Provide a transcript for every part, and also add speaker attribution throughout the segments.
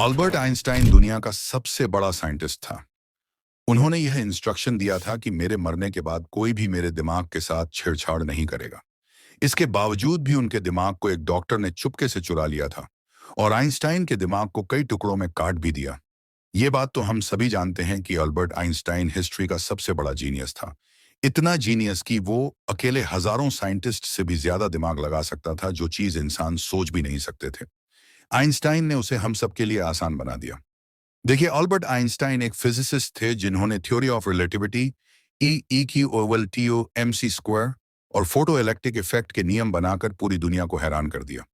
Speaker 1: Albert Einstein दुनिया का सबसे बड़ा साइंटिस्ट था। उन्होंने यह इंस्ट्रक्शन दिया था कि मेरे मरने के बाद कोई भी मेरे दिमाग के साथ छेड़छाड़ नहीं करेगा। इसके बावजूद भी उनके दिमाग को एक डॉक्टर ने चुपके से चुरा लिया था और आइंस्टाइन के दिमाग को कई टुकड़ों में काट भी दिया। ये बात तो हम सभी जानते हैं कि अल्बर्ट आइंस्टाइन हिस्ट्री का सबसे बड़ा जीनियस था। इतना जीनियस कि वो अकेले हजारों साइंटिस्ट से भी ज्यादा दिमाग लगा सकता था, जो चीज इंसान सोच भी नहीं सकते थे। आइंस्टाइन ने उसे हम सबके लिए आसान बना दिया। देखिए, अल्बर्ट आइंस्टाइन एक फिजिसिस्ट थे जिन्होंने theory of relativity, E equal to M C square और फोटो इलेक्ट्रिक इफेक्ट के नियम बनाकर पूरी दुनिया को हैरान कर दिया।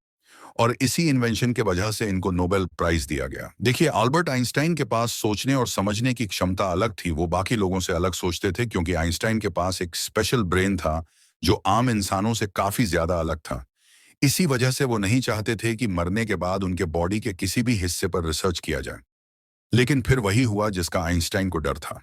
Speaker 1: और इसी इन्वेंशन के वजह से इनको नोबेल प्राइज दिया गया। देखिए, अल्बर्ट आइंस्टाइन के पास सोचने और समझने की क्षमता अलग थी। वो बाकी लोगों से अलग सोचते थे क्योंकि आइंस्टाइन के पास एक स्पेशल ब्रेन था जो आम इंसानों से काफी ज्यादा अलग था। इसी वजह से वो नहीं चाहते थे कि मरने के बाद उनके बॉडी के किसी भी हिस्से पर रिसर्च किया जाए। लेकिन फिर वही हुआ जिसका आइंस्टाइन को डर था।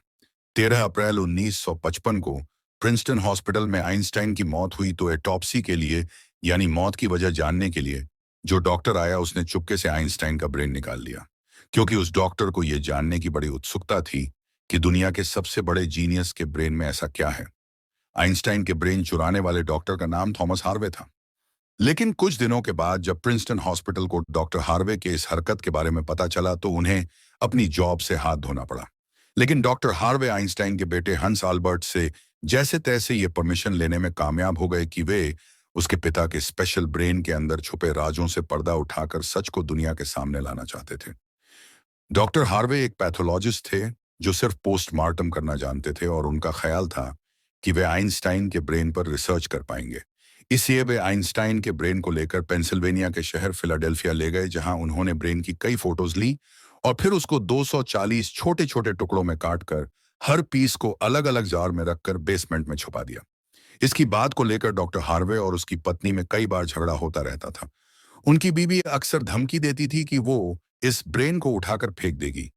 Speaker 1: 13 अप्रैल 1955 को प्रिंसटन हॉस्पिटल में आइंस्टाइन की मौत हुई, तो एटॉप्सी के लिए, यानी मौत की वजह जानने के लिए, जो डॉक्टर आया उसने चुपके से आइंस्टाइन का ब्रेन निकाल लिया, क्योंकि उस डॉक्टर को यह जानने की बड़ी उत्सुकता थी कि दुनिया के सबसे बड़े जीनियस के ब्रेन में ऐसा क्या है। आइंस्टाइन के ब्रेन चुराने वाले डॉक्टर का नाम थॉमस हार्वे था। लेकिन कुछ दिनों के बाद जब प्रिंसटन हॉस्पिटल को डॉक्टर हार्वे के इस हरकत के बारे में पता चला, तो उन्हें अपनी जॉब से हाथ धोना पड़ा। लेकिन डॉक्टर हार्वे आइंस्टाइन के बेटे हंस अल्बर्ट से जैसे तैसे ये परमिशन लेने में कामयाब हो गए कि वे उसके पिता के स्पेशल ब्रेन के अंदर छुपे राजों से पर्दा उठाकर सच को दुनिया के सामने लाना चाहते थे। डॉक्टर हार्वे एक पैथोलॉजिस्ट थे जो सिर्फ पोस्टमार्टम करना जानते थे, और उनका ख्याल था कि वे आइंस्टाइन के ब्रेन पर रिसर्च कर पाएंगे। इसलिए वे आइंस्टाइन के ब्रेन को लेकर पेंसिल्वेनिया के शहर फिलाडेल्फिया ले गए, जहां उन्होंने ब्रेन की कई फोटोज ली और फिर उसको 240 छोटे छोटे टुकड़ों में काटकर हर पीस को अलग अलग जार में रखकर बेसमेंट में छुपा दिया। इसकी बात को लेकर डॉक्टर हार्वे और उसकी पत्नी में कई बार झगड़ा होता रहता था। उनकी बीवी अक्सर धमकी देती थी कि वो इस ब्रेन को उठाकर फेंक देगी।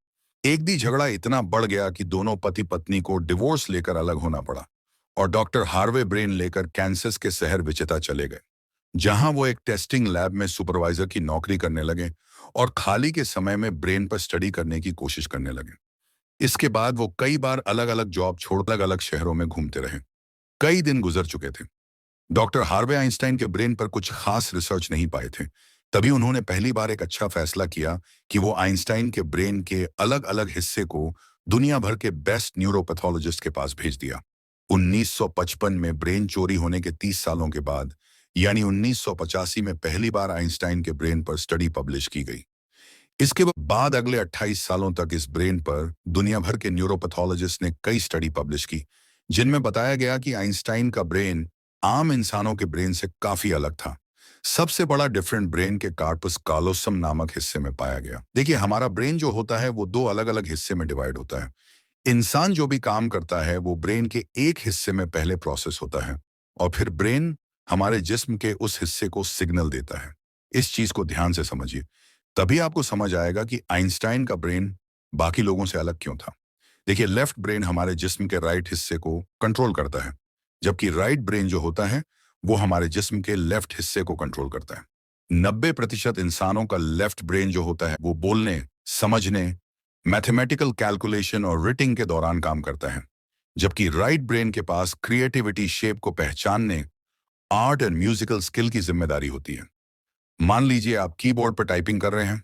Speaker 1: एक दी झगड़ा इतना बढ़ गया कि दोनों पति पत्नी को डिवोर्स लेकर अलग होना पड़ा और डॉक्टर हार्वे ब्रेन लेकर कैंसस के शहर विचिता चले गए, जहां वो एक टेस्टिंग लैब में सुपरवाइजर की नौकरी करने लगे और खाली के समय में ब्रेन पर स्टडी करने की कोशिश करने लगे। इसके बाद वो कई बार अलग अलग जॉब छोड़ अलग अलग शहरों में घूमते रहे। कई दिन गुजर चुके थे। डॉक्टर हार्वे आइंस्टाइन के ब्रेन पर कुछ खास रिसर्च नहीं पाए थे। तभी उन्होंने पहली बार एक अच्छा फैसला किया कि वो आइंस्टाइन के ब्रेन के अलग अलग हिस्से को दुनिया भर के बेस्ट न्यूरोपैथोलॉजिस्ट के पास भेज दिया। 1955 में ब्रेन चोरी होने के 30 सालों के बाद, यानी 1985 में पहली बार आइंस्टाइन के ब्रेन पर स्टडी पब्लिश की गई। इसके बाद अगले 28 सालों तक इस ब्रेन पर दुनिया भर के न्यूरोपैथोलॉजिस्ट ने कई स्टडी पब्लिश की, जिनमें बताया गया कि आइंस्टाइन का ब्रेन आम इंसानों के ब्रेन से काफी अलग था। सबसे बड़ा डिफरेंट ब्रेन के कार्पस कालोसम नामक हिस्से में पाया गया। देखिए, हमारा ब्रेन जो होता है वो दो अलग अलग हिस्से में डिवाइड होता है। इंसान जो भी काम करता है वो ब्रेन के एक हिस्से में पहले प्रोसेस होता है और फिर ब्रेन हमारे जिस्म के उस हिस्से को सिग्नल देता है। इस चीज को ध्यान से समझिए, तभी आपको समझ आएगा कि आइंस्टाइन का ब्रेन बाकी लोगों से अलग क्यों था। देखिए, लेफ्ट ब्रेन हमारे जिस्म के राइट हिस्से को कंट्रोल करता है, जबकि राइट ब्रेन जो होता है वो हमारे जिस्म के लेफ्ट हिस्से को कंट्रोल करता है। 90% इंसानों का लेफ्ट ब्रेन जो होता है वो बोलने, समझने, मैथमेटिकल कैलकुलेशन और रीडिंग के दौरान काम करता है, जबकि राइट ब्रेन के पास क्रिएटिविटी, शेप को पहचानने, आर्ट एंड म्यूजिकल स्किल की जिम्मेदारी होती है। मान लीजिए आप कीबोर्ड पर टाइपिंग कर रहे हैं।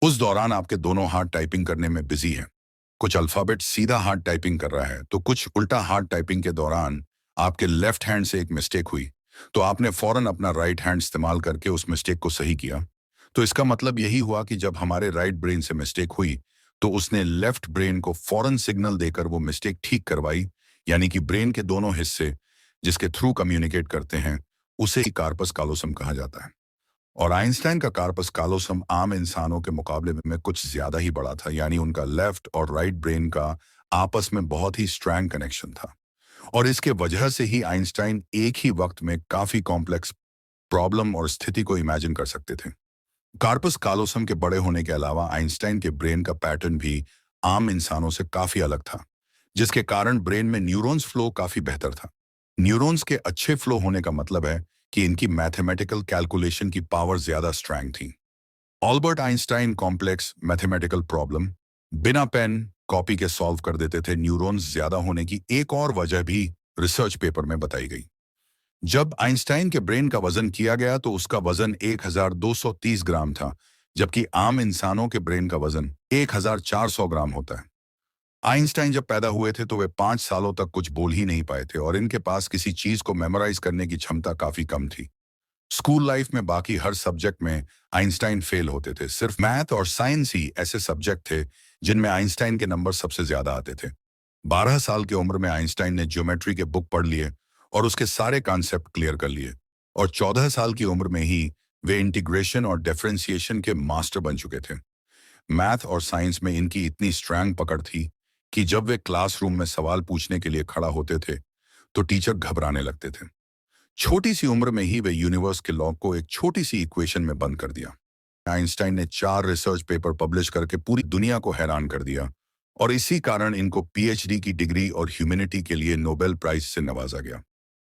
Speaker 1: उस दौरान आपके दोनों हाथ टाइपिंग करने में बिजी हैं। कुछ अल्फाबेट सीधा हाथ टाइपिंग कर रहा है तो कुछ उल्टा हाथ टाइपिंग के दौरान आपके लेफ्ट हैंड से एक मिस्टेक हुई, तो आपने फौरन अपना राइट हैंड इस्तेमाल करके उस मिस्टेक को सही किया। तो इसका मतलब यही हुआ कि जब हमारे राइट ब्रेन से मिस्टेक हुई तो उसने लेफ्ट ब्रेन को फौरन सिग्नल देकर वो मिस्टेक ठीक करवाई। यानी कि ब्रेन के दोनों हिस्से जिसके थ्रू कम्युनिकेट करते हैं उसे ही कार्पस कालोसम कहा जाता है। और आइंस्टाइन का कार्पस कालोसम आम इंसानों के मुकाबले में कुछ ज्यादा ही बड़ा था, यानी उनका लेफ्ट और राइट ब्रेन का आपस में बहुत ही स्ट्रॉन्ग कनेक्शन था। और इसके वजह से ही आइंस्टाइन एक ही वक्त में काफी कॉम्प्लेक्स प्रॉब्लम और स्थिति को इमेजिन कर सकते थे। कार्पस कालोसम के बड़े होने के अलावा आइंस्टाइन के ब्रेन का पैटर्न भी आम इंसानों से काफी अलग था, जिसके कारण ब्रेन में न्यूरॉन्स फ्लो काफी बेहतर था। न्यूरॉन्स के अच्छे फ्लो होने का मतलब है कि इनकी मैथमेटिकल कैलकुलेशन की पावर ज्यादा स्ट्रॉन्ग थी। Albert Einstein complex mathematical problem बिना पेन कॉपी के सॉल्व कर देते थे। न्यूरॉन्स ज्यादा होने की एक और वजह भी रिसर्च पेपर में बताई गई। जब आइंस्टाइन के ब्रेन का वजन किया गया तो उसका वजन 1230 ग्राम था, जबकि आम इंसानों के ब्रेन का वजन 1400 ग्राम होता है। आइंस्टाइन जब पैदा हुए थे तो वे 5 सालों तक कुछ बोल ही नहीं पाए थे और इनके पास किसी चीज को मेमोराइज करने की क्षमता काफी कम थी। स्कूल लाइफ में बाकी हर सब्जेक्ट में आइंस्टाइन फेल होते थे। सिर्फ मैथ और साइंस ही ऐसे सब्जेक्ट थे जिनमें आइंस्टाइन के नंबर सबसे ज्यादा आते थे। 12 साल की उम्र में आइंस्टाइन ने ज्योमेट्री के बुक पढ़ लिए और उसके सारे कॉन्सेप्ट क्लियर कर लिए, और 14 साल की उम्र में ही वे इंटीग्रेशन और डिफरेंशिएशन के मास्टर बन चुके थे। मैथ और साइंस में इनकी इतनी स्ट्रांग पकड़ थी कि जब वे क्लासरूम में सवाल पूछने के लिए खड़ा होते थे तो टीचर घबराने लगते थे। छोटी सी उम्र में ही वे यूनिवर्स के लॉ को एक छोटी सी इक्वेशन में बंद कर दिया। आइंस्टाइन ने 4 रिसर्च पेपर पब्लिश करके पूरी दुनिया को हैरान कर दिया, और इसी कारण इनको पीएचडी की डिग्री और ह्यूमैनिटी के लिए नोबेल प्राइज से नवाजा गया।